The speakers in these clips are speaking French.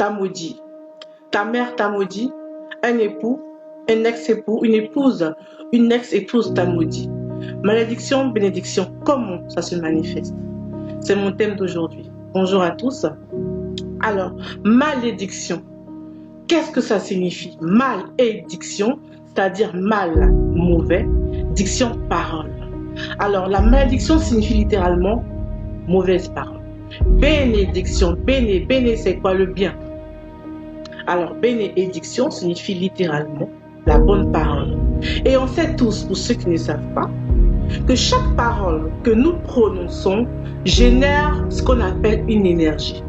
t'a maudit. Ta mère t'a maudit. Un époux, un ex-époux, une ex-épouse t'a maudit. Malédiction, bénédiction, comment ça se manifeste? C'est mon thème d'aujourd'hui. Bonjour à tous. Alors, malédiction, qu'est-ce que ça signifie? Malédiction, c'est-à-dire mal, mauvais, diction, parole. Alors, la malédiction signifie littéralement mauvaise parole. Bénédiction, béné, c'est quoi? Le bien. Alors, bénédiction signifie littéralement la bonne parole. Et on sait tous, pour ceux qui ne savent pas, que chaque parole que nous prononçons génère ce qu'on appelle une énergie.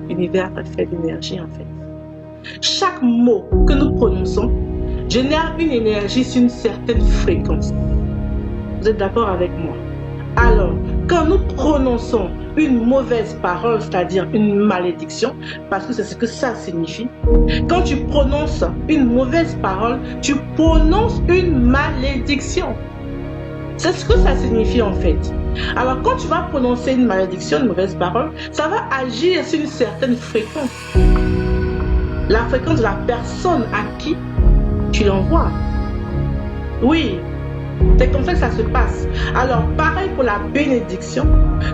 L'univers est fait d'énergie en fait. Chaque mot que nous prononçons génère une énergie sur une certaine fréquence. Vous êtes d'accord avec moi? Alors, quand nous prononçons une mauvaise parole, c'est-à-dire une malédiction, parce que c'est ce que ça signifie, quand tu prononces une mauvaise parole, tu prononces une malédiction. C'est ce que ça signifie en fait. Alors quand tu vas prononcer une malédiction, une mauvaise parole, ça va agir sur une certaine fréquence. La fréquence de la personne à qui tu l'envoies. Oui, c'est comme ça que ça se passe. Alors pareil pour la bénédiction.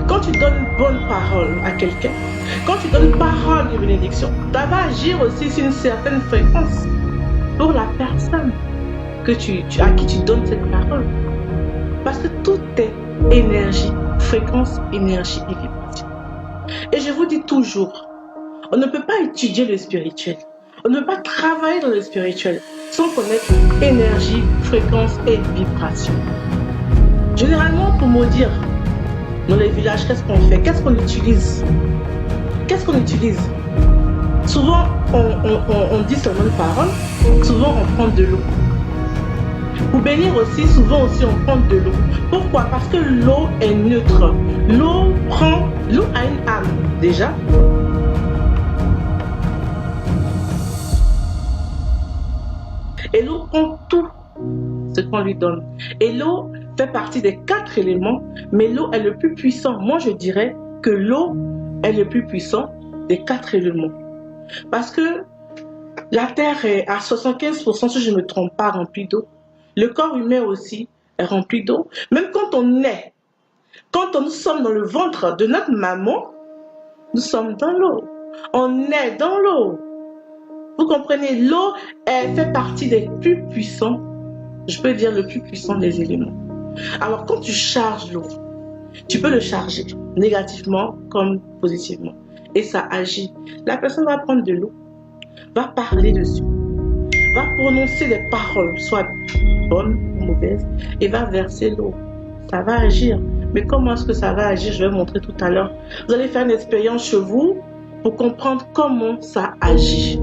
Quand tu donnes une bonne parole à quelqu'un, quand tu donnes une parole de bénédiction, ça va agir aussi sur une certaine fréquence pour la personne à qui tu donnes cette parole. Parce que tout est énergie, fréquence, énergie et vibration. Et je vous dis toujours, on ne peut pas étudier le spirituel, on ne peut pas travailler dans le spirituel sans connaître énergie, fréquence et vibration. Généralement, pour maudire, dans les villages, qu'est-ce qu'on fait? Qu'est-ce qu'on utilise? Souvent, on dit seulement une parole, souvent on prend de l'eau. Pour bénir aussi, souvent aussi on prend de l'eau. Pourquoi? Parce que l'eau est neutre. L'eau a une âme déjà. Et l'eau prend tout ce qu'on lui donne. Et l'eau fait partie des 4 éléments, mais l'eau est le plus puissant. Moi je dirais que l'eau est le plus puissant des 4 éléments. Parce que la terre est à 75%, si je ne me trompe pas, remplie d'eau. Le corps humain aussi est rempli d'eau. Même quand nous sommes dans le ventre de notre maman, nous sommes dans l'eau. On est dans l'eau. Vous comprenez, l'eau fait partie des plus puissants, je peux dire le plus puissant des éléments. Alors quand tu charges l'eau, tu peux le charger négativement comme positivement. Et ça agit. La personne va prendre de l'eau, va parler dessus, va prononcer des paroles, soit bonnes ou mauvaises, et va verser l'eau. Ça va agir. Mais comment est-ce que ça va agir? Je vais montrer tout à l'heure. Vous allez faire une expérience chez vous pour comprendre comment ça agit.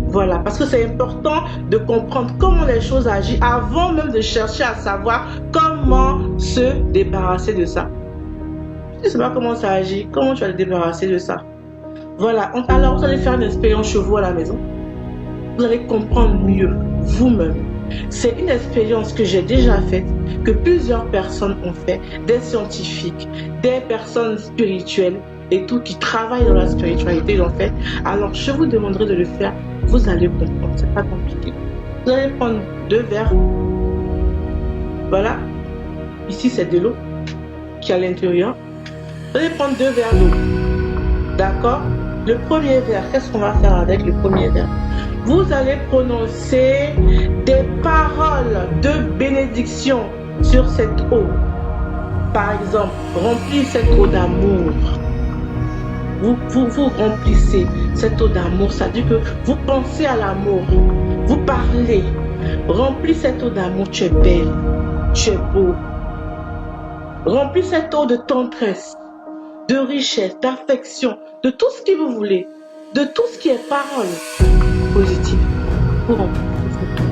Voilà, parce que c'est important de comprendre comment les choses agissent avant même de chercher à savoir comment se débarrasser de ça. Si tu ne sais pas comment ça agit, comment tu vas te débarrasser de ça? Voilà, alors vous allez faire une expérience chez vous à la maison. Vous allez comprendre mieux vous-même. C'est une expérience que j'ai déjà faite, que plusieurs personnes ont fait, des scientifiques, des personnes spirituelles et tout qui travaillent dans la spiritualité l'ont fait. Alors je vous demanderai de le faire, vous allez comprendre, c'est pas compliqué. Vous allez prendre 2 verres. Voilà, ici c'est de l'eau qui est à l'intérieur. Vous allez prendre 2 verres d'eau. D'accord? Le premier verre, qu'est-ce qu'on va faire avec le premier verre? Vous allez prononcer des paroles de bénédiction sur cette eau. Par exemple, remplis cette eau d'amour. Vous remplissez cette eau d'amour, ça dit que vous pensez à l'amour. Vous parlez. Remplis cette eau d'amour, tu es belle, tu es beau. Remplis cette eau de tendresse, de richesse, d'affection, de tout ce que vous voulez, de tout ce qui est parole positive. Vous remplissez cette eau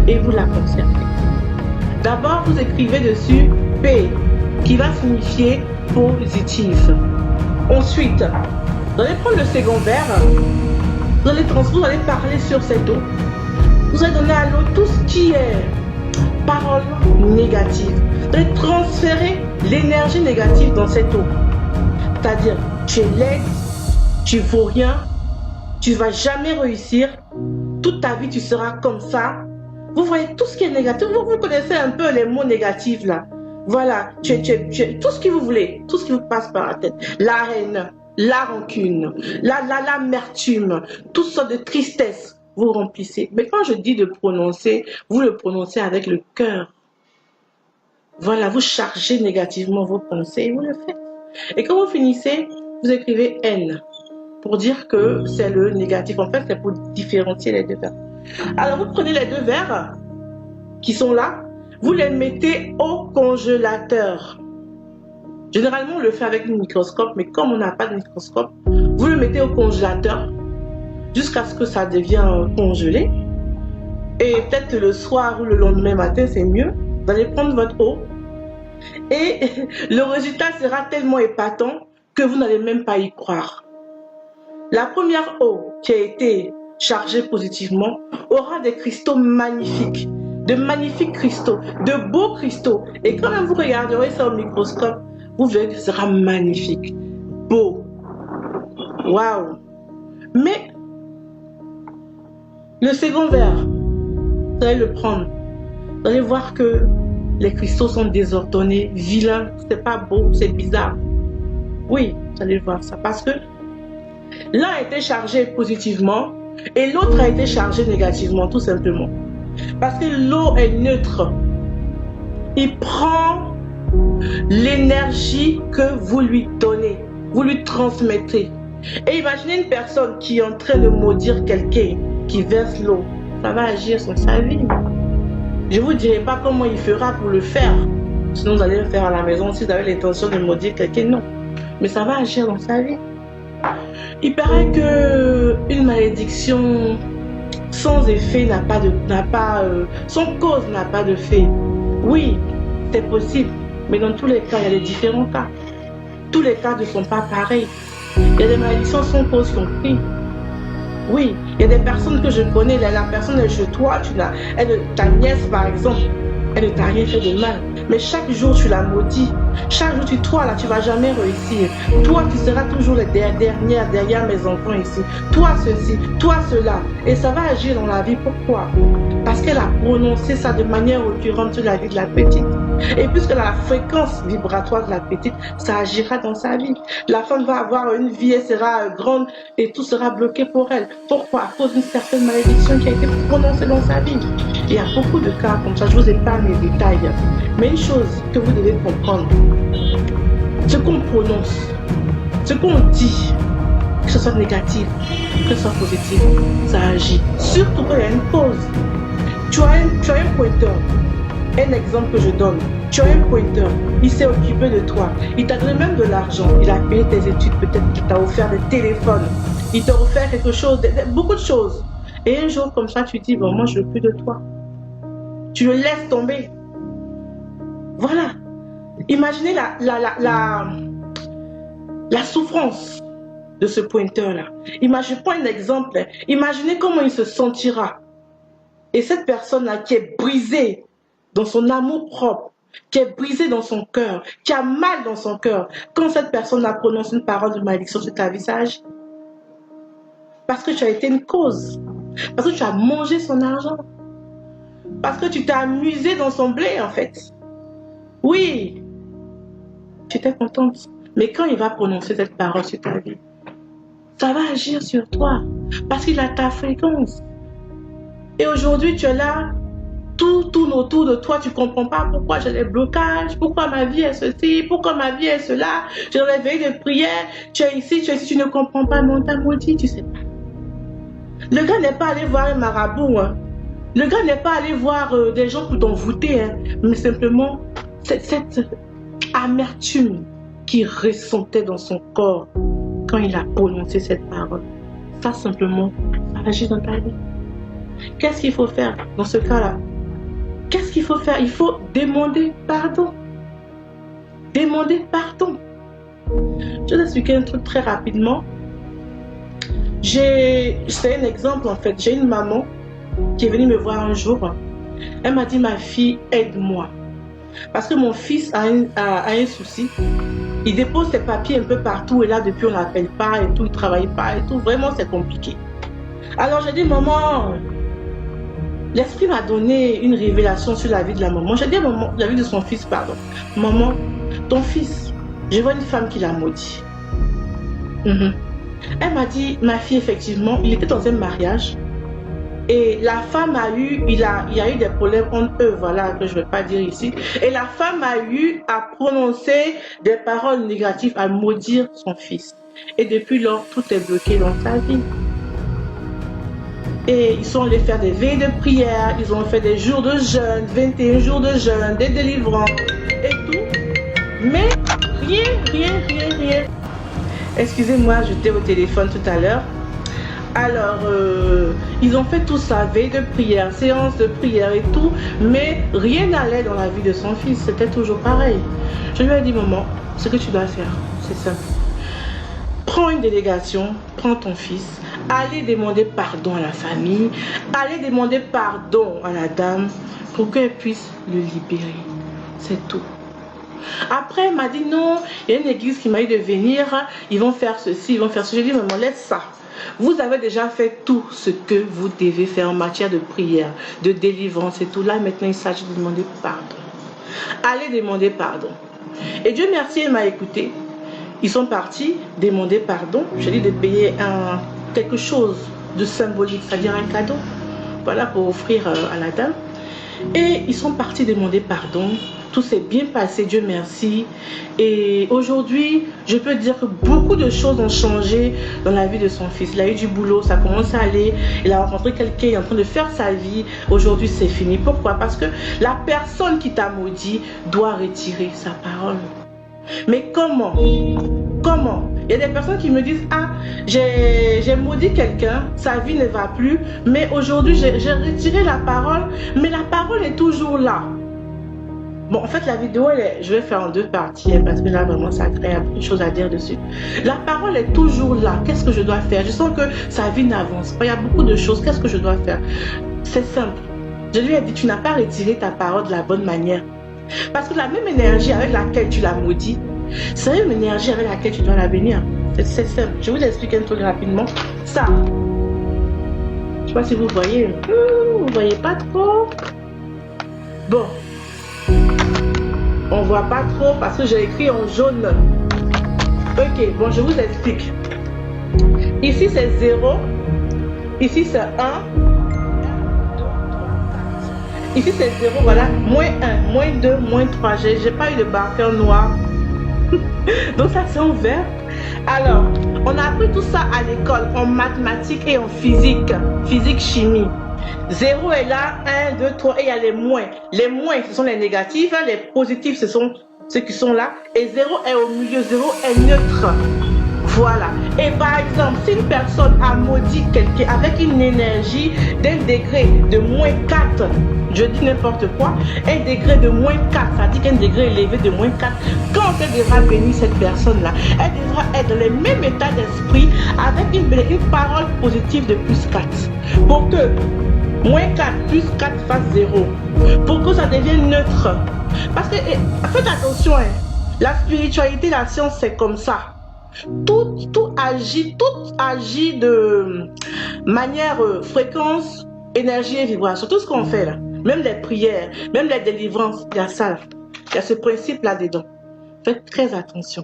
et vous la conservez. D'abord, vous écrivez dessus P, qui va signifier positif. Ensuite, vous allez prendre le second verre, vous allez parler sur cette eau. Vous allez donner à l'eau tout ce qui est parole négative. Vous allez transférer l'énergie négative dans cette eau. C'est-à-dire, tu es laide, tu ne vaux rien, tu ne vas jamais réussir, toute ta vie tu seras comme ça. Vous voyez tout ce qui est négatif, vous connaissez un peu les mots négatifs là. Voilà, tout ce que vous voulez, tout ce qui vous passe par la tête. La haine, la rancune, l'amertume, toutes sortes de tristesse, vous remplissez. Mais quand je dis de prononcer, vous le prononcez avec le cœur. Voilà, vous chargez négativement vos pensées, vous le faites. Et quand vous finissez, vous écrivez haine pour dire que c'est le négatif. En fait, c'est pour différencier les deux verres. Alors, vous prenez les deux verres qui sont là, vous les mettez au congélateur. Généralement, on le fait avec un microscope, mais comme on n'a pas de microscope, vous le mettez au congélateur jusqu'à ce que ça devienne congelé. Et peut-être le soir ou le lendemain matin, c'est mieux. Vous allez prendre votre eau et le résultat sera tellement épatant que vous n'allez même pas y croire. La première eau qui a été chargée positivement aura des cristaux magnifiques, de magnifiques cristaux, de beaux cristaux. Et quand même vous regarderez ça au microscope, vous verrez que ce sera magnifique, beau. Waouh! Mais le second verre, vous allez le prendre. Vous allez voir que les cristaux sont désordonnés, vilains, c'est pas beau, c'est bizarre. Oui, vous allez voir ça parce que l'un a été chargé positivement et l'autre a été chargé négativement, tout simplement. Parce que l'eau est neutre. Il prend l'énergie que vous lui donnez, vous lui transmettez. Et imaginez une personne qui est en train de maudire quelqu'un, qui verse l'eau. Ça va agir sur sa vie. Je ne vous dirai pas comment il fera pour le faire. Sinon, vous allez le faire à la maison si vous avez l'intention de maudire quelqu'un. Non. Mais ça va agir dans sa vie. Il paraît qu'une malédiction sans effet sans cause n'a pas de fait. Oui, c'est possible. Mais dans tous les cas, il y a des différents cas. Tous les cas ne sont pas pareils. Il y a des malédictions sans cause compris. Oui, il y a des personnes que je connais, la personne est chez toi, ta nièce par exemple, elle ne t'a rien fait de mal. Mais chaque jour tu la maudis. Chaque jour toi là, tu ne vas jamais réussir. Toi, tu seras toujours la dernière derrière mes enfants ici. Toi ceci, toi cela. Et ça va agir dans la vie. Pourquoi? Parce qu'elle a prononcé ça de manière récurrente sur la vie de la petite. Et puisque la fréquence vibratoire de la petite, ça agira dans sa vie. La femme va avoir une vie, elle sera grande et tout sera bloqué pour elle. Pourquoi? À cause d'une certaine malédiction qui a été prononcée dans sa vie. Il y a beaucoup de cas comme ça, je vous épargne les détails. Mais une chose que vous devez comprendre, ce qu'on prononce, ce qu'on dit, que ce soit négatif, que ce soit positif, ça agit. Surtout quand il y a une cause. Tu as un pointeur. Un exemple que je donne, tu as un pointeur, il s'est occupé de toi, il t'a donné même de l'argent, il a payé tes études, peut-être qu'il t'a offert des téléphones, il t'a offert quelque chose, beaucoup de choses. Et un jour comme ça, tu dis, bon, moi je ne veux plus de toi. Tu le laisses tomber. Voilà. Imaginez la souffrance de ce pointeur-là. Je prends un exemple. Imaginez comment il se sentira. Et cette personne-là qui est brisée dans son amour propre, qui est brisée dans son cœur, qui a mal dans son cœur, quand cette personne a prononcé une parole de malédiction sur ta vie, ça agit. Parce que tu as été une cause. Parce que tu as mangé son argent. Parce que tu t'es amusé dans son blé, en fait. Oui, tu étais contente. Mais quand il va prononcer cette parole sur ta vie, ça va agir sur toi. Parce qu'il a ta fréquence. Et aujourd'hui, tu es là, tout tourne autour de toi, tu ne comprends pas pourquoi j'ai des blocages, pourquoi ma vie est ceci, pourquoi ma vie est cela. J'ai réveillé des prières, tu es ici, tu ne comprends pas, mais on t'a maudit, tu ne sais pas. Le gars n'est pas allé voir un marabout, hein. Le gars n'est pas allé voir des gens pour t'envoûter, hein. Mais simplement cette amertume qu'il ressentait dans son corps quand il a prononcé cette parole. Ça simplement, ça agit dans ta vie. Qu'est-ce qu'il faut faire dans ce cas-là? Qu'est-ce qu'il faut faire? Il faut demander pardon. Demander pardon. Je vais vous expliquer un truc très rapidement. C'est un exemple en fait. J'ai une maman qui est venue me voir un jour. Elle m'a dit, ma fille, aide-moi. Parce que mon fils a un souci. Il dépose ses papiers un peu partout et là, depuis, on l'appelle pas et tout, il travaille pas et tout. Vraiment, c'est compliqué. Alors, j'ai dit, maman, l'esprit m'a donné une révélation sur la vie de la maman. J'ai dit à maman, la vie de son fils, pardon. Maman, ton fils, je vois une femme qui l'a maudit. Elle m'a dit, ma fille, effectivement, il était dans un mariage. Et la femme a eu, il y a eu des problèmes entre eux, voilà, que je ne vais pas dire ici. Et la femme a eu à prononcer des paroles négatives, à maudire son fils. Et depuis lors, tout est bloqué dans sa vie. Et ils sont allés faire des veilles de prière, ils ont fait des jours de jeûne, 21 jours de jeûne, des délivrances et tout. Mais rien. Excusez-moi, j'étais au téléphone tout à l'heure. Alors, ils ont fait tout ça, veille de prière, séance de prière et tout, mais rien n'allait dans la vie de son fils, c'était toujours pareil. Je lui ai dit, maman, ce que tu dois faire, c'est simple. Prends une délégation, prends ton fils, allez demander pardon à la famille, allez demander pardon à la dame pour qu'elle puisse le libérer. C'est tout. Après, elle m'a dit non, il y a une église qui m'a dit de venir, ils vont faire ceci, ils vont faire ceci. J'ai dit, maman, laisse ça. Vous avez déjà fait tout ce que vous devez faire en matière de prière, de délivrance et tout. Là, maintenant, il s'agit de demander pardon. Allez demander pardon. Et Dieu merci, il m'a écouté. Ils sont partis demander pardon. J'ai dit de payer quelque chose de symbolique, c'est-à-dire un cadeau. Voilà, pour offrir à la dame. Et ils sont partis demander pardon. Tout s'est bien passé, Dieu merci. Et aujourd'hui, je peux dire que beaucoup de choses ont changé dans la vie de son fils. Il a eu du boulot, ça commence à aller. Il a rencontré quelqu'un, il est en train de faire sa vie. Aujourd'hui, c'est fini. Pourquoi? Parce que la personne qui t'a maudit doit retirer sa parole. Mais comment? Comment? Il y a des personnes qui me disent, ah, j'ai maudit quelqu'un, sa vie ne va plus, mais aujourd'hui, j'ai retiré la parole, mais la parole est toujours là. Bon, en fait, la vidéo, je vais faire en deux parties, parce que là, vraiment, ça crée beaucoup de choses à dire dessus. La parole est toujours là. Qu'est-ce que je dois faire? Je sens que sa vie n'avance pas. Il y a beaucoup de choses. Qu'est-ce que je dois faire? C'est simple. Je lui ai dit, tu n'as pas retiré ta parole de la bonne manière. Parce que la même énergie avec laquelle tu l'as maudit, c'est une énergie avec laquelle tu dois la bénir. C'est simple. Je vous explique un truc rapidement. Ça, je ne sais pas si vous voyez. Vous ne voyez pas trop. Bon. On ne voit pas trop parce que j'ai écrit en jaune. Ok, bon, je vous explique. Ici, c'est 0. Ici, c'est 1. Ici, c'est 0, voilà. Moins 1, moins 2, moins 3. J'ai pas eu de marqueur noir. Donc, ça, c'est en vert. Alors, on a appris tout ça à l'école, en mathématiques et en physique. Physique, chimie. 0 est là, 1, 2, 3, et il y a les moins. Les moins, ce sont les négatifs, les positifs, ce sont ceux qui sont là. Et 0 est au milieu, 0 est neutre. Voilà. Et par exemple, si une personne a maudit quelqu'un avec une énergie d'un degré de moins 4, je dis n'importe quoi, un degré de moins 4, ça dit qu'un degré élevé de moins 4, quand elle devra bénir cette personne-là, elle devra être dans le même état d'esprit avec une parole positive de plus 4. Pour que moins 4 plus 4 fasse 0. Pour que ça devienne neutre. Parce que, faites attention, hein, la spiritualité, la science, c'est comme ça. Tout agit de manière fréquence, énergie et vibration. Tout ce qu'on fait là, même les prières, même les délivrances, il y a ça là. Il y a ce principe là-dedans. Faites très attention.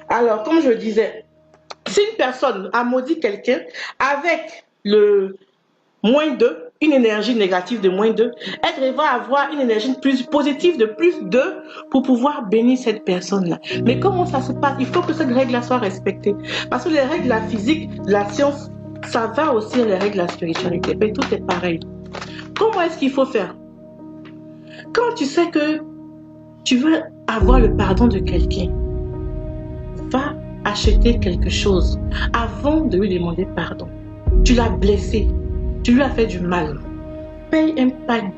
Alors, comme je le disais, si une personne a maudit quelqu'un avec le moins 2, une énergie négative de moins 2, elle devra avoir une énergie plus positive de plus 2 pour pouvoir bénir cette personne-là. Mais comment ça se passe? Il faut que cette règle-là soit respectée. Parce que les règles de la physique, de la science, ça va aussi les règles de la spiritualité. Mais tout est pareil. Comment est-ce qu'il faut faire? Quand tu sais que tu veux avoir le pardon de quelqu'un, va acheter quelque chose avant de lui demander pardon. Tu l'as blessé. Tu lui as fait du mal. Paye un pain,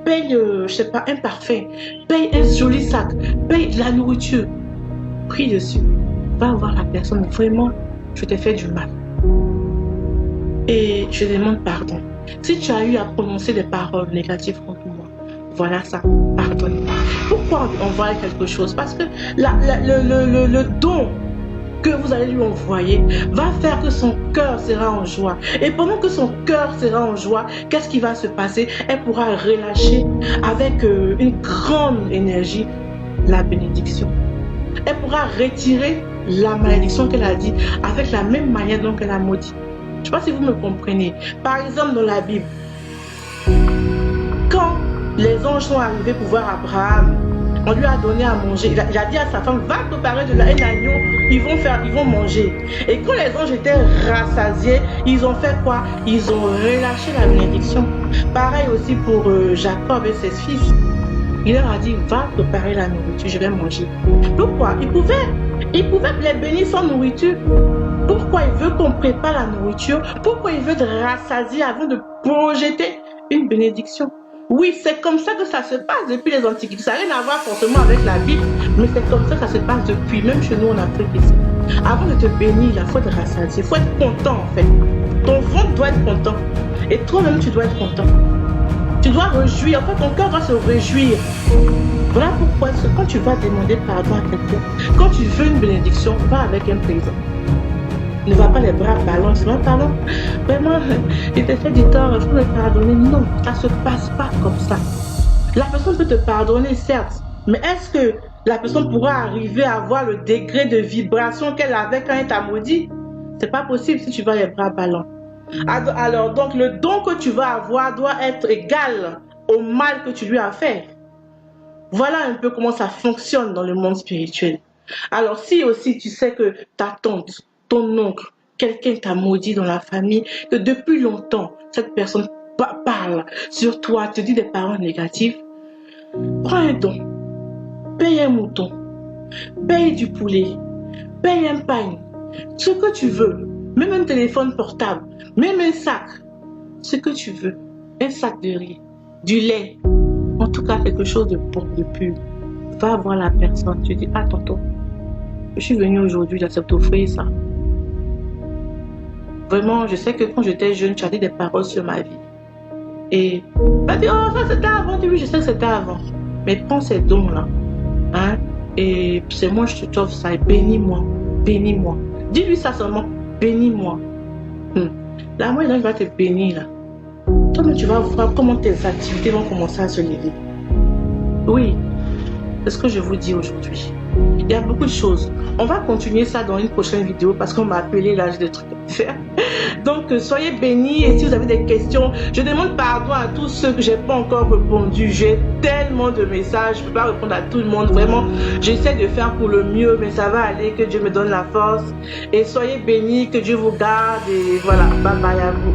paye, je sais pas, un parfum, paye un joli sac, paye de la nourriture. Prie dessus. Va voir la personne. Vraiment, je t'ai fait du mal. Et je demande pardon. Si tu as eu à prononcer des paroles négatives contre moi, voilà ça. Pardonne-moi. Pourquoi envoyer quelque chose? Parce que le don que vous allez lui envoyer va faire que son cœur sera en joie. Et pendant que son cœur sera en joie, qu'est-ce qui va se passer? Elle pourra relâcher avec une grande énergie la bénédiction. Elle pourra retirer la malédiction qu'elle a dit avec la même manière dont elle a maudit. Je ne sais pas si vous me comprenez. Par exemple, dans la Bible, quand les anges sont arrivés pour voir Abraham, on lui a donné à manger. Il a dit à sa femme, va préparer de un agneau, ils vont manger. Et quand les anges étaient rassasiés, ils ont fait quoi? Ils ont relâché la bénédiction. Pareil aussi pour Jacob et ses fils. Il leur a dit, va préparer la nourriture, je vais manger. Pourquoi? Il pouvait les bénir sans nourriture. Pourquoi il veut qu'on prépare la nourriture? Pourquoi il veut te rassasier avant de projeter une bénédiction? Oui, c'est comme ça que ça se passe depuis les Antiquités. Ça n'a rien à voir forcément avec la Bible, mais c'est comme ça que ça se passe depuis, même chez nous en Afrique ici. Avant de te bénir, il faut te rassasier, il faut être content en fait. Ton ventre doit être content. Et toi-même, tu dois être content. Tu dois réjouir, en fait, ton cœur doit se réjouir. Voilà pourquoi quand tu vas demander pardon à quelqu'un, quand tu veux une bénédiction, va avec un plaisir. Ne va pas les bras ballants, pardon. Vraiment, il te fait du tort, il faut me pardonner. Non, ça ne se passe pas comme ça. La personne peut te pardonner, certes, mais est-ce que la personne pourra arriver à avoir le degré de vibration qu'elle avait quand elle t'a maudit? C'est pas possible si tu vas les bras ballants. Alors, donc, le don que tu vas avoir doit être égal au mal que tu lui as fait. Voilà un peu comment ça fonctionne dans le monde spirituel. Alors, si aussi tu sais que ta tante, ton oncle, quelqu'un t'a maudit dans la famille, que depuis longtemps, cette personne parle sur toi, te dit des paroles négatives, prends un don, paye un mouton, paye du poulet, paye un pain, ce que tu veux, même un téléphone portable, même un sac, ce que tu veux, un sac de riz, du lait, en tout cas quelque chose de bon, de pur. Va voir la personne, tu dis, ah tonton, je suis venue aujourd'hui, là, t'offrir ça. Vraiment, je sais que quand j'étais jeune, tu as dit des paroles sur ma vie. Et tu as dit, oh, ça c'était avant. Oui, je sais que c'était avant. Mais prends ces dons-là. Hein? Et c'est moi, je t'offre ça. Et bénis-moi. Bénis-moi. Dis-lui ça seulement. Bénis-moi. Là, moi, il va te bénir. Là. Toi, tu vas voir comment tes activités vont commencer à se lever. Oui. C'est ce que je vous dis aujourd'hui. Il y a beaucoup de choses. On va continuer ça dans une prochaine vidéo parce qu'on m'a appelé là, j'ai des trucs à faire. Donc, soyez bénis et si vous avez des questions, je demande pardon à tous ceux que je n'ai pas encore répondu. J'ai tellement de messages, je ne peux pas répondre à tout le monde. Vraiment, j'essaie de faire pour le mieux, mais ça va aller, que Dieu me donne la force. Et soyez bénis, que Dieu vous garde et voilà, bye bye à vous.